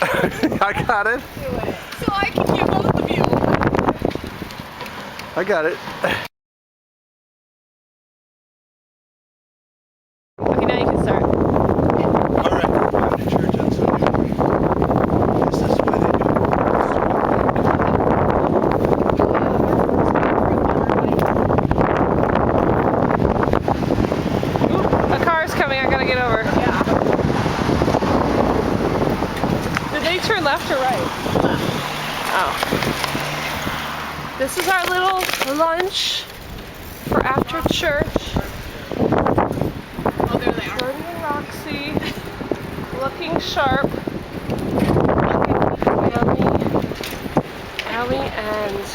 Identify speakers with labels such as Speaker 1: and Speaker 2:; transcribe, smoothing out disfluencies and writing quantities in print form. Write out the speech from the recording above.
Speaker 1: I got it.
Speaker 2: So I can get both of you.
Speaker 1: I got it.
Speaker 2: Okay, now you can start.
Speaker 1: All right, we're going to church on Sunday. This is what they do.
Speaker 2: Ooh, a car's coming. I gotta get over. Yeah. Did they turn left or right? Left. Oh. This is our little lunch for after church. Oh, there they are. Jordan and Roxy, looking sharp. Yummy. Allie and